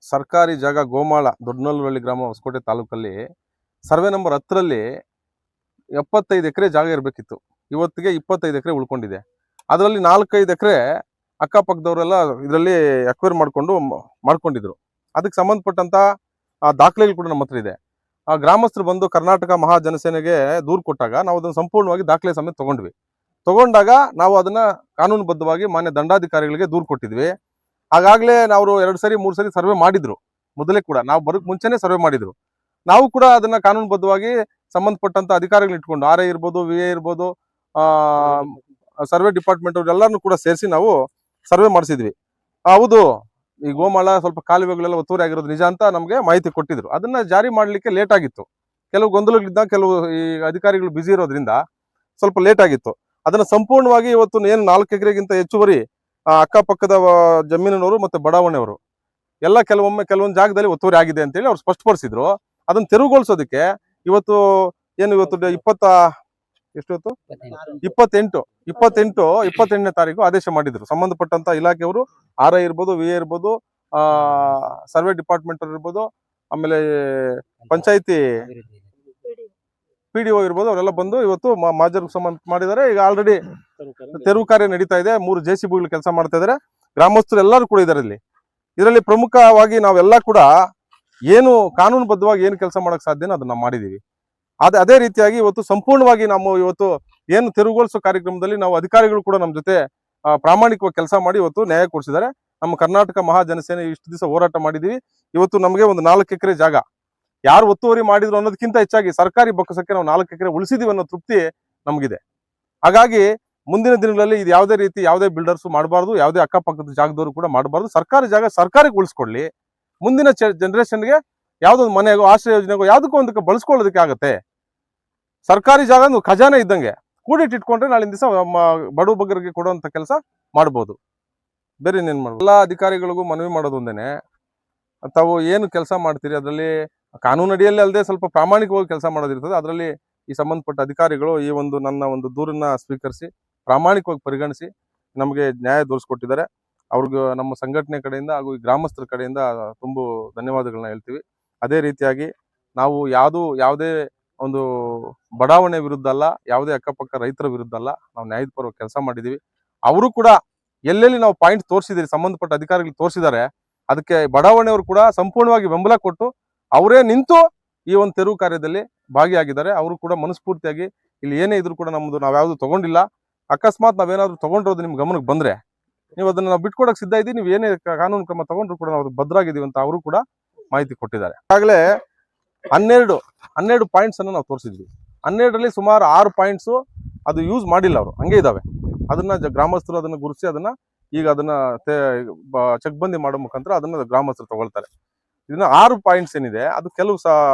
ಸರ್ಕಾರಿ ಜಾಗ ಗೋಮಾಳ ದೊಡ್ಡನಲ್ಲೂರಲ್ಲಿ ಗ್ರಾಮ ಹೊಸಕೋಟೆ ತಾಲೂಕಲ್ಲಿ ಸರ್ವೆ ನಂಬರ್ 10ರಲ್ಲಿ 75 ಎಕರೆ ಜಾಗ ಇರಬೇಕಿತ್ತು. ಇವತ್ತಿಗೆ 25 ಎಕರೆ ಉಳ್ಕೊಂಡಿದೆ. ಅದರಲ್ಲಿ 4-5 ಎಕರೆ ಅಕ್ಕಪಕ್ಕದವರೆಲ್ಲ ಇದರಲ್ಲಿ ಅಕ್ವೈರ್ ಮಾಡ್ಕೊಂಡಿದ್ರು. ಅದಕ್ಕೆ ಸಂಬಂಧಪಟ್ಟಂತ ದಾಖಲೆಗಳು ಕೂಡ ನಮ್ಮ ಹತ್ರ ಇದೆ. ಆ ಗ್ರಾಮಸ್ಥರು ಬಂದು ಕರ್ನಾಟಕ ಮಹಾಜನಸೇನೆಗೆ ದೂರು ಕೊಟ್ಟಾಗ ನಾವು ಅದನ್ನು ಸಂಪೂರ್ಣವಾಗಿ ದಾಖಲೆ ಸಮೇತ ತಗೊಂಡಾಗ ನಾವು ಅದನ್ನ ಕಾನೂನುಬದ್ಧವಾಗಿ ಮಾನ್ಯ ದಂಡಾಧಿಕಾರಿಗಳಿಗೆ ದೂರು ಕೊಟ್ಟಿದ್ವಿ. ಆಗಾಗಲೇ ನಾವು 2 ಸರಿ 3 ಸರಿ ಸರ್ವೆ ಮಾಡಿದ್ರು. ಮೊದಲೇ ಕೂಡ ನಾವು ಬರೋಕ್ ಮುಂಚೆನೆ ಸರ್ವೆ ಮಾಡಿದ್ರು. ನಾವು ಕೂಡ ಅದನ್ನ ಕಾನೂನುಬದ್ಧವಾಗಿ ಸಂಬಂಧಪಟ್ಟಂತ ಅಧಿಕಾರಿಗಳು ಇಟ್ಕೊಂಡು RI ಇರ್ಬೋದು, VA ಇರ್ಬೋದು, ಸರ್ವೆ ಡಿಪಾರ್ಟ್ಮೆಂಟ್ ಅವ್ರು ಎಲ್ಲರನ್ನೂ ಕೂಡ ಸೇರಿಸಿ ನಾವು ಸರ್ವೆ ಮಾಡಿಸಿದ್ವಿ. ಹೌದು, ಈ ಗೋಮಾಳ ಸ್ವಲ್ಪ ಕಾಲುವೆಗಳೆಲ್ಲ ಒತ್ತುವರಿ ಆಗಿರೋದು ನಿಜ ಅಂತ ನಮಗೆ ಮಾಹಿತಿ ಕೊಟ್ಟಿದ್ರು. ಅದನ್ನ ಜಾರಿ ಮಾಡ್ಲಿಕ್ಕೆ ಲೇಟ್ ಆಗಿತ್ತು. ಕೆಲವು ಗೊಂದಲಗಳಿದ್ದ, ಕೆಲವು ಈ ಅಧಿಕಾರಿಗಳು ಬ್ಯುಸಿ ಇರೋದ್ರಿಂದ ಸ್ವಲ್ಪ ಲೇಟ್ ಆಗಿತ್ತು. ಅದನ್ನ ಸಂಪೂರ್ಣವಾಗಿ ಇವತ್ತು ಏನು 4 ಎಕರೆಗಿಂತ ಹೆಚ್ಚುವರಿ ಅಕ್ಕಪಕ್ಕದ ಜಮೀನಿನವರು ಮತ್ತೆ ಬಡಾವಣೆಯವರು ಎಲ್ಲ ಕೆಲವೊಂದು ಜಾಗದಲ್ಲಿ ಒತ್ತುವರಿ ಆಗಿದೆ ಅಂತೇಳಿ ಅವ್ರು ಸ್ಪಷ್ಟಪಡಿಸಿದ್ರು. ಅದನ್ನ ತೆರವುಗೊಳಿಸೋದಕ್ಕೆ ಇವತ್ತು 28ನೇ ತಾರೀಕು ಆದೇಶ ಮಾಡಿದ್ರು. ಸಂಬಂಧಪಟ್ಟಂತ ಇಲಾಖೆಯವರು RI ಇರ್ಬೋದು, VA ಇರ್ಬೋದು, ಸರ್ವೆ ಡಿಪಾರ್ಟ್ಮೆಂಟ್ ಇರ್ಬೋದು, ಆಮೇಲೆ ಪಂಚಾಯತಿ PDO ಇರ್ಬೋದು, ಅವರೆಲ್ಲ ಬಂದು ಇವತ್ತು ಮಾಜರ್ ಸಂಬಂಧ ಮಾಡಿದ್ದಾರೆ. ಈಗ ಆಲ್ರೆಡಿ ತೆರವು ಕಾರ್ಯ ನಡೀತಾ ಇದೆ. 3 JCBಗಳು ಕೆಲಸ ಮಾಡ್ತಾ ಇದ್ದಾರೆ. ಗ್ರಾಮಸ್ಥರು ಎಲ್ಲರೂ ಕೂಡ ಇದ್ದಾರೆ. ಇದರಲ್ಲಿ ಪ್ರಮುಖವಾಗಿ ನಾವೆಲ್ಲ ಕೂಡ ಏನು ಕಾನೂನುಬದ್ಧವಾಗಿ ಏನು ಕೆಲಸ ಮಾಡಕ್ ಸಾಧ್ಯನೋ ಅದನ್ನ ಮಾಡಿದೀವಿ. ಅದೇ ರೀತಿಯಾಗಿ ಇವತ್ತು ಸಂಪೂರ್ಣವಾಗಿ ನಾವು ಇವತ್ತು ಏನು ತೆರವುಗೊಳಿಸೋ ಕಾರ್ಯಕ್ರಮದಲ್ಲಿ ನಾವು ಅಧಿಕಾರಿಗಳು ಕೂಡ ನಮ್ಮ ಜೊತೆ ಪ್ರಾಮಾಣಿಕವಾಗಿ ಕೆಲಸ ಮಾಡಿ ಇವತ್ತು ನ್ಯಾಯ ಕೊಡಿಸಿದ್ದಾರೆ. ನಮ್ಮ ಕರ್ನಾಟಕ ಮಹಾಜನಸೇನೆ ಇಷ್ಟು ದಿವಸ ಹೋರಾಟ ಮಾಡಿದೀವಿ. ಇವತ್ತು ನಮಗೆ ಒಂದು 4 ಎಕರೆ ಜಾಗ ಯಾರು ಒತ್ತುವರಿ ಮಾಡಿದ್ರು ಅನ್ನೋದಕ್ಕಿಂತ ಹೆಚ್ಚಾಗಿ ಸರ್ಕಾರಿ ಬೊಕ್ಕಸಕ್ಕೆ ನಾವು 4 ಎಕರೆ ಉಳಿಸಿದೀವಿ ಅನ್ನೋ ತೃಪ್ತಿ ನಮಗಿದೆ. ಹಾಗಾಗಿ ಮುಂದಿನ ದಿನಗಳಲ್ಲಿ ಇದು ಯಾವುದೇ ಬಿಲ್ಡರ್ಸ್ ಮಾಡಬಾರ್ದು, ಯಾವುದೇ ಅಕ್ಕಪಕ್ಕದ ಜಾಗದವರು ಕೂಡ ಮಾಡಬಾರ್ದು. ಸರ್ಕಾರಿ ಜಾಗ ಸರ್ಕಾರಕ್ಕೆ ಉಳಿಸ್ಕೊಳ್ಳಿ. ಮುಂದಿನ ಜನರೇಷನ್ಗೆ ಯಾವ್ದೊಂದು ಮನೆಗೋ ಆಶ್ರಯ ಯೋಜನೆಗೋ ಯಾವುದಕ್ಕೂ ಒಂದಕ್ಕೆ ಬಳಸ್ಕೊಳ್ಳೋದಕ್ಕೆ ಆಗತ್ತೆ. ಸರ್ಕಾರಿ ಜಾಗ ಒಂದು ಖಜಾನೆ ಇದ್ದಂಗೆ ಕೂಡಿಟ್ಟಿಟ್ಕೊಂಡ್ರೆ ನಾಳಿನ ದಿವಸ ಬಡ ಬಗ್ಗರಿಗೆ ಕೊಡುವಂತ ಕೆಲಸ ಮಾಡ್ಬೋದು. ಬೇರೆ ಇನ್ನೇನ್ ಮಾಡ್ಬೋದು. ಎಲ್ಲ ಅಧಿಕಾರಿಗಳಿಗೂ ಮನವಿ ಮಾಡೋದು ಒಂದೇನೆ, ತಾವು ಏನು ಕೆಲಸ ಮಾಡ್ತೀರಿ ಅದರಲ್ಲಿ ಕಾನೂನು ಅಡಿಯಲ್ಲಿ ಅಲ್ಲದೆ ಸ್ವಲ್ಪ ಪ್ರಾಮಾಣಿಕವಾಗಿ ಕೆಲಸ ಮಾಡೋದಿರ್ತದೆ. ಅದರಲ್ಲಿ ಈ ಸಂಬಂಧಪಟ್ಟ ಅಧಿಕಾರಿಗಳು ಈ ಒಂದು ನನ್ನ ಒಂದು ದೂರನ್ನ ಸ್ವೀಕರಿಸಿ ಪ್ರಾಮಾಣಿಕವಾಗಿ ಪರಿಗಣಿಸಿ ನಮಗೆ ನ್ಯಾಯ ದೊರಕಿಸಿಕೊಟ್ಟಿದ್ದಾರೆ. ಅವ್ರಿಗೆ ನಮ್ಮ ಸಂಘಟನೆ ಕಡೆಯಿಂದ ಹಾಗೂ ಈ ಗ್ರಾಮಸ್ಥರ ಕಡೆಯಿಂದ ತುಂಬ ಧನ್ಯವಾದಗಳನ್ನ ಹೇಳ್ತೀವಿ. ಅದೇ ರೀತಿಯಾಗಿ ನಾವು ಯಾವುದೇ ಒಂದು ಬಡಾವಣೆ ವಿರುದ್ಧ ಅಲ್ಲ, ಯಾವುದೇ ಅಕ್ಕಪಕ್ಕ ರೈತರ ವಿರುದ್ಧ ಅಲ್ಲ, ನಾವು ನ್ಯಾಯದ ಪರವಾಗಿ ಕೆಲಸ ಮಾಡಿದೀವಿ. ಅವರು ಕೂಡ ಎಲ್ಲೆಲ್ಲಿ ನಾವು ಪಾಯಿಂಟ್ ತೋರಿಸಿದಿರಿ, ಸಂಬಂಧಪಟ್ಟ ಅಧಿಕಾರಿಗಳು ತೋರಿಸಿದ್ದಾರೆ, ಅದಕ್ಕೆ ಬಡಾವಣೆಯವರು ಕೂಡ ಸಂಪೂರ್ಣವಾಗಿ ಬೆಂಬಲ ಕೊಟ್ಟು ಅವರೇ ನಿಂತು ಈ ಒಂದು ತೆರವು ಕಾರ್ಯದಲ್ಲಿ ಭಾಗಿಯಾಗಿದ್ದಾರೆ. ಅವರು ಕೂಡ ಮನಸ್ಫೂರ್ತಿಯಾಗಿ ಇಲ್ಲಿ ಏನೇ ಇದ್ರು ಕೂಡ ನಾವು ಯಾವ್ದು ತಗೊಂಡಿಲ್ಲ. ಅಕಸ್ಮಾತ್ ನಾವೇನಾದ್ರು ತಗೊಂಡಿರೋದು ನಿಮ್ ಗಮನಕ್ಕೆ ಬಂದ್ರೆ ನೀವು ಅದನ್ನ ನಾವು ಬಿಟ್ಕೊಡಕ್ ಸಿದ್ಧ ಇದ್ದೀವಿ. ನೀವು ಏನೇ ಕಾನೂನು ಕ್ರಮ ತಗೊಂಡ್ರು ಕೂಡ ನಾವು ಭದ್ರಾಗಿದ್ದೀವಿ ಅಂತ ಅವರು ಕೂಡ ಮಾಹಿತಿ ಕೊಟ್ಟಿದ್ದಾರೆ. ಈಗಾಗಲೇ 12 ಪಾಯಿಂಟ್ಸ್ ಅನ್ನು ನಾವು ತೋರಿಸಿದ್ವಿ. 12ರಲ್ಲಿ ಸುಮಾರು 6 ಪಾಯಿಂಟ್ಸ್ ಅದು ಯೂಸ್ ಮಾಡಿಲ್ಲ, ಅವರು ಹಂಗೆ ಇದಾವೆ. ಅದನ್ನ ಗ್ರಾಮಸ್ಥರು ಅದನ್ನ ಗುರುತಿಸಿ ಈಗ ಅದನ್ನ ಚೆಕ್ಬಂದಿ ಮಾಡೋ ಮುಖಾಂತರ ಅದನ್ನ ಗ್ರಾಮಸ್ಥರು ತಗೊಳ್ತಾರೆ. ಇದನ್ನ 6 ಪಾಯಿಂಟ್ಸ್ ಏನಿದೆ ಅದು ಕೆಲವು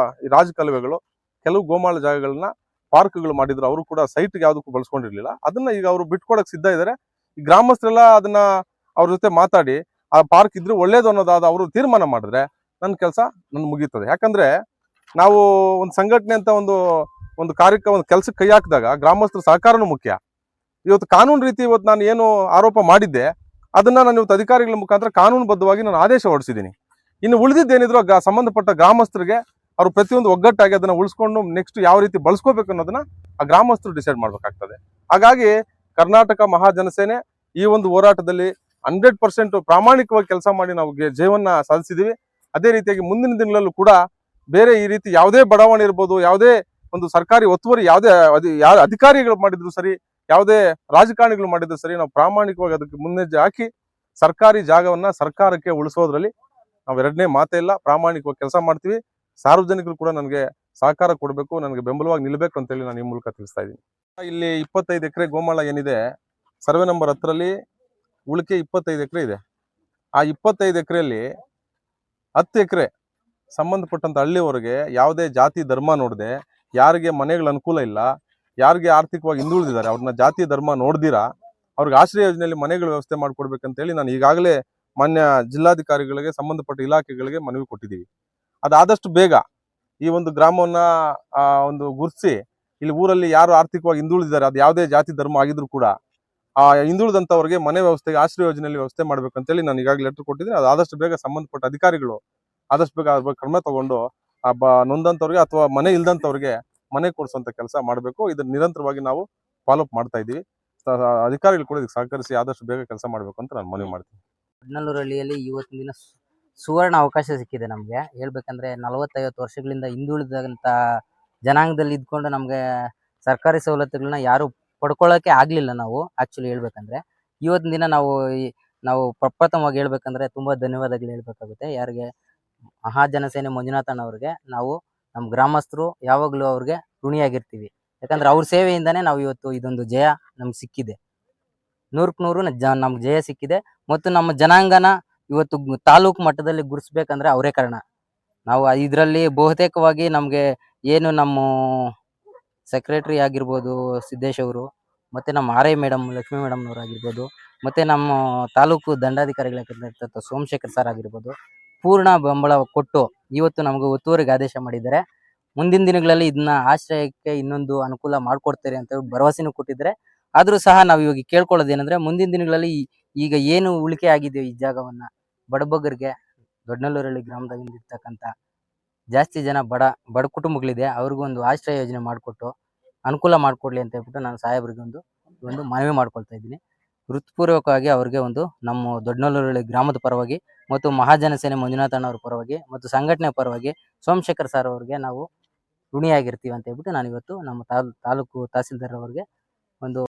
ರಾಜಕಾಲುವೆಗಳು, ಕೆಲವು ಗೋಮಾಳ ಜಾಗಗಳನ್ನ ಪಾರ್ಕ್ಗಳು ಮಾಡಿದ್ರು. ಅವರು ಕೂಡ ಸೈಟ್ಗೆ ಯಾವ್ದಕ್ಕೂ ಬಳಸ್ಕೊಂಡಿರ್ಲಿಲ್ಲ. ಅದನ್ನ ಈಗ ಅವರು ಬಿಟ್ಕೊಡಕ್ ಸಿದ್ಧ ಇದ್ದಾರೆ. ಈ ಗ್ರಾಮಸ್ಥರೆಲ್ಲ ಅದನ್ನ ಅವ್ರ ಜೊತೆ ಮಾತಾಡಿ ಆ ಪಾರ್ಕ್ ಇದ್ರೆ ಒಳ್ಳೇದು ಅನ್ನೋದಾದ ಅವರು ತೀರ್ಮಾನ ಮಾಡಿದ್ರೆ ನನ್ನ ಕೆಲಸ ಮುಗೀತದೆ. ಯಾಕಂದ್ರೆ ನಾವು ಒಂದು ಸಂಘಟನೆ ಅಂತ ಒಂದು ಕಾರ್ಯಕ್ಕೆ ಒಂದು ಕೆಲಸಕ್ಕೆ ಕೈ ಹಾಕಿದಾಗ ಗ್ರಾಮಸ್ಥರ ಸಹಕಾರನೂ ಮುಖ್ಯ. ಇವತ್ತು ಕಾನೂನು ರೀತಿ ಇವತ್ತು ನಾನು ಏನು ಆರೋಪ ಮಾಡಿದ್ದೆ ಅದನ್ನ ನಾನು ಇವತ್ತು ಅಧಿಕಾರಿಗಳ ಮುಖಾಂತರ ಕಾನೂನುಬದ್ಧವಾಗಿ ನಾನು ಆದೇಶ ಹೊರಡಿಸಿದ್ದೀನಿ. ಇನ್ನು ಉಳಿದಿದ್ದೇನಿದ್ರು ಸಂಬಂಧಪಟ್ಟ ಗ್ರಾಮಸ್ಥರಿಗೆ ಅವರು ಪ್ರತಿಯೊಂದು ಒಗ್ಗಟ್ಟಾಗಿ ಅದನ್ನ ಉಳಿಸ್ಕೊಂಡು ನೆಕ್ಸ್ಟ್ ಯಾವ ರೀತಿ ಬಳಸ್ಕೋಬೇಕು ಅನ್ನೋದನ್ನ ಆ ಗ್ರಾಮಸ್ಥರು ಡಿಸೈಡ್ ಮಾಡ್ಬೇಕಾಗ್ತದೆ. ಹಾಗಾಗಿ ಕರ್ನಾಟಕ ಮಹಾಜನಸೇನೆ ಈ ಒಂದು ಹೋರಾಟದಲ್ಲಿ 100% ಪ್ರಾಮಾಣಿಕವಾಗಿ ಕೆಲಸ ಮಾಡಿ ನಾವು ಜಯವನ್ನ ಸಾಧಿಸಿದೀವಿ. ಅದೇ ರೀತಿಯಾಗಿ ಮುಂದಿನ ದಿನಗಳಲ್ಲೂ ಕೂಡ ಬೇರೆ ಈ ರೀತಿ ಯಾವುದೇ ಬಡಾವಣೆ ಇರ್ಬೋದು, ಯಾವುದೇ ಒಂದು ಸರ್ಕಾರಿ ಒತ್ತುವರಿ ಯಾವುದೇ ಅಧಿಕಾರಿಗಳು ಮಾಡಿದ್ರು ಸರಿ, ಯಾವುದೇ ರಾಜಕಾರಣಿಗಳು ಮಾಡಿದ್ರು ಸರಿ, ನಾವು ಪ್ರಾಮಾಣಿಕವಾಗಿ ಅದಕ್ಕೆ ಮುನ್ನೆಜ್ಜೆ ಹಾಕಿ ಸರ್ಕಾರಿ ಜಾಗವನ್ನ ಸರ್ಕಾರಕ್ಕೆ ಉಳಿಸೋದ್ರಲ್ಲಿ ನಾವು ಎರಡನೇ ಮಾತೇ ಇಲ್ಲ. ಪ್ರಾಮಾಣಿಕವಾಗಿ ಕೆಲಸ ಮಾಡ್ತೀವಿ. ಸಾರ್ವಜನಿಕರು ಕೂಡ ನನಗೆ ಸಹಕಾರ ಕೊಡಬೇಕು, ನನಗೆ ಬೆಂಬಲವಾಗಿ ನಿಲ್ಲಬೇಕು ಅಂತೇಳಿ ನಾನು ಈ ಮೂಲಕ ತಿಳಿಸ್ತಾ ಇದ್ದೀನಿ. ಇಲ್ಲಿ 25 ಎಕರೆ ಗೋಮಾಳ ಏನಿದೆ, ಸರ್ವೆ ನಂಬರ್ 10ರಲ್ಲಿ ಉಳಿಕೆ 25 ಎಕರೆ ಇದೆ. ಆ 25 ಎಕರೆಯಲ್ಲಿ 10 ಎಕರೆ ಸಂಬಂಧಪಟ್ಟಂತ ಹಳ್ಳಿಯವರೆಗೆ ಯಾವುದೇ ಜಾತಿ ಧರ್ಮ ನೋಡದೆ, ಯಾರಿಗೆ ಮನೆಗಳ ಅನುಕೂಲ ಇಲ್ಲ, ಯಾರಿಗೆ ಆರ್ಥಿಕವಾಗಿ ಹಿಂದುಳಿದಿದ್ದಾರೆ ಅವ್ರನ್ನ ಜಾತಿ ಧರ್ಮ ನೋಡ್ದಿರಾ ಅವ್ರಿಗೆ ಆಶ್ರಯ ಯೋಜನೆಯಲ್ಲಿ ಮನೆಗಳ ವ್ಯವಸ್ಥೆ ಮಾಡಿಕೊಡ್ಬೇಕಂತ ಹೇಳಿ ನಾನು ಈಗಾಗಲೇ ಮಾನ್ಯ ಜಿಲ್ಲಾಧಿಕಾರಿಗಳಿಗೆ ಸಂಬಂಧಪಟ್ಟ ಇಲಾಖೆಗಳಿಗೆ ಮನವಿ ಕೊಟ್ಟಿದ್ದೀವಿ. ಅದಾದಷ್ಟು ಬೇಗ ಈ ಒಂದು ಗ್ರಾಮವನ್ನ ಒಂದು ಗುರುತಿಸಿ ಇಲ್ಲಿ ಊರಲ್ಲಿ ಯಾರು ಆರ್ಥಿಕವಾಗಿ ಹಿಂದುಳಿದಿದ್ದಾರೆ, ಅದು ಯಾವುದೇ ಜಾತಿ ಧರ್ಮ ಆಗಿದ್ರು ಕೂಡ ಆ ಹಿಂದುಳಿದಂತವ್ರಿಗೆ ಮನೆ ವ್ಯವಸ್ಥೆಗೆ ಆಶ್ರಯ ಯೋಜನೆಯಲ್ಲಿ ವ್ಯವಸ್ಥೆ ಮಾಡ್ಬೇಕಂತೇಳಿ ನಾನು ಈಗಾಗಲೇ ಲೆಟರ್ ಕೊಟ್ಟಿದ್ದೀನಿ. ಅದು ಆದಷ್ಟು ಬೇಗ ಸಂಬಂಧಪಟ್ಟ ಅಧಿಕಾರಿಗಳು ಆದಷ್ಟು ಬೇಗ ಅದ್ರ ಬಗ್ಗೆ ಕ್ರಮ ತಗೊಂಡು ನೊಂದಂತವ್ರಿಗೆ ಅಥವಾ ಮನೆ ಇಲ್ದಂತವ್ರಿಗೆ ಮನೆ ಕೊಡಿಸುವಂತ ಕೆಲಸ ಮಾಡಬೇಕು. ಇದನ್ನ ನಿರಂತರವಾಗಿ ನಾವು ಫಾಲೋ ಅಪ್ ಮಾಡ್ತಾ ಇದ್ದೀವಿ. ಅಧಿಕಾರಿಗಳು ಕೂಡ ಇದಕ್ಕೆ ಸಹಕರಿಸಿ ಆದಷ್ಟು ಬೇಗ ಕೆಲಸ ಮಾಡಬೇಕು ಅಂತ ನಾನು ಮನವಿ ಮಾಡ್ತೀನಿ. ದೊಡ್ಡನಲ್ಲೂರಹಳ್ಳಿಯಲ್ಲಿ ಇವತ್ತಿನ ದಿನ ಸುವರ್ಣ ಅವಕಾಶ ಸಿಕ್ಕಿದೆ ನಮಗೆ. ಹೇಳ್ಬೇಕಂದ್ರೆ 40-50 ವರ್ಷಗಳಿಂದ ಹಿಂದುಳಿದಂಥ ಜನಾಂಗದಲ್ಲಿ ಇದ್ಕೊಂಡು ನಮಗೆ ಸರ್ಕಾರಿ ಸವಲತ್ತುಗಳನ್ನ ಯಾರು ಪಡ್ಕೊಳ್ಳೋಕೆ ಆಗಲಿಲ್ಲ. ನಾವು ಆ್ಯಕ್ಚುಲಿ ಹೇಳ್ಬೇಕಂದ್ರೆ ಇವತ್ತಿನ ದಿನ ನಾವು ಪ್ರಪ್ರಥಮವಾಗಿ ಹೇಳ್ಬೇಕಂದ್ರೆ ತುಂಬ ಧನ್ಯವಾದಗಳು ಹೇಳ್ಬೇಕಾಗುತ್ತೆ. ಯಾರಿಗೆ? ಮಹಾಜನಸೇನೆ ಮಂಜುನಾಥಣ್ಣ ಅವ್ರಿಗೆ ನಾವು ನಮ್ಮ ಗ್ರಾಮಸ್ಥರು ಯಾವಾಗಲೂ ಅವ್ರಿಗೆ ಋಣಿಯಾಗಿರ್ತೀವಿ. ಯಾಕಂದ್ರೆ ಅವ್ರ ಸೇವೆಯಿಂದನೇ ನಾವು ಇವತ್ತು ಇದೊಂದು ಜಯ ನಮ್ಗೆ ಸಿಕ್ಕಿದೆ. 100ಕ್ಕೆ 100 ನಮ್ಗೆ ಜಯ ಸಿಕ್ಕಿದೆ. ಮತ್ತು ನಮ್ಮ ಜನಾಂಗನ ಇವತ್ತು ತಾಲೂಕು ಮಟ್ಟದಲ್ಲಿ ಗುರುತಿಸ್ಬೇಕಂದ್ರೆ ಅವರೇ ಕಾರಣ. ನಾವು ಇದರಲ್ಲಿ ಬಹುತೇಕವಾಗಿ ನಮಗೆ ಏನು ನಮ್ಮ ಸೆಕ್ರೆಟ್ರಿ ಆಗಿರ್ಬೋದು ಸಿದ್ದೇಶ್ ಅವರು, ಮತ್ತು ನಮ್ಮ ಆರ್ ಐ ಮೇಡಮ್ ಲಕ್ಷ್ಮೀ ಮೇಡಮ್ನವ್ರು ಆಗಿರ್ಬೋದು, ಮತ್ತು ನಮ್ಮ ತಾಲೂಕು ದಂಡಾಧಿಕಾರಿಗಳಾಗಿರ್ತಕ್ಕಂಥ ಸೋಮಶೇಖರ್ ಸರ್ ಆಗಿರ್ಬೋದು, ಪೂರ್ಣ ಬೆಂಬಲ ಕೊಟ್ಟು ಇವತ್ತು ನಮಗೆ ಒತ್ತುವರಿಗೆ ಆದೇಶ ಮಾಡಿದ್ದಾರೆ. ಮುಂದಿನ ದಿನಗಳಲ್ಲಿ ಇದನ್ನ ಆಶ್ರಯಕ್ಕೆ ಇನ್ನೊಂದು ಅನುಕೂಲ ಮಾಡಿಕೊಡ್ತಾರೆ ಅಂತ ಭರವಸೆನೂ ಕೊಟ್ಟಿದ್ದಾರೆ. ಆದರೂ ಸಹ ನಾವು ಇವಾಗ ಕೇಳ್ಕೊಳ್ಳೋದೇನೆಂದರೆ, ಮುಂದಿನ ದಿನಗಳಲ್ಲಿ ಈಗ ಏನು ಉಳಿಕೆ ಆಗಿದೆ ಈ ಜಾಗವನ್ನು ಬಡಬಗ್ಗರಿಗೆ, ದೊಡ್ಡನಲ್ಲೂರಹಳ್ಳಿ ಗ್ರಾಮದಾಗಿಂದ ಇರ್ತಕ್ಕಂಥ ಜಾಸ್ತಿ ಜನ ಬಡ ಕುಟುಂಬಗಳಿದೆ, ಅವ್ರಿಗೂ ಒಂದು ಆಶ್ರಯ ಯೋಜನೆ ಮಾಡಿಕೊಟ್ಟು ಅನುಕೂಲ ಮಾಡಿಕೊಡ್ಲಿ ಅಂತ ಹೇಳ್ಬಿಟ್ಟು ನಾನು ಸಾಹೇಬ್ರಿಗೆ ಒಂದು ಮನವಿ ಮಾಡ್ಕೊಳ್ತಾ ಇದ್ದೀನಿ. ಹೃತ್ಪೂರ್ವಕವಾಗಿ ಅವ್ರಿಗೆ ನಮ್ಮ ದೊಡ್ಡನಲ್ಲೂರಹಳ್ಳಿ ಗ್ರಾಮದ ಪರವಾಗಿ ಮತ್ತು ಮಹಾಜನಸೇನೆ ಮಂಜುನಾಥಣ್ಣ ಅವ್ರ ಪರವಾಗಿ ಮತ್ತು ಸಂಘಟನೆ ಪರವಾಗಿ ಸೋಮಶೇಖರ್ ಸರ್ ಅವ್ರಿಗೆ ನಾವು ಋಣಿಯಾಗಿರ್ತೀವಿ ಅಂತ ಹೇಳ್ಬಿಟ್ಟು ನಾನು ಇವತ್ತು ನಮ್ಮ ತಾಲೂಕು ತಹಸೀಲ್ದಾರ್ ಅವರಿಗೆ ಒಂದು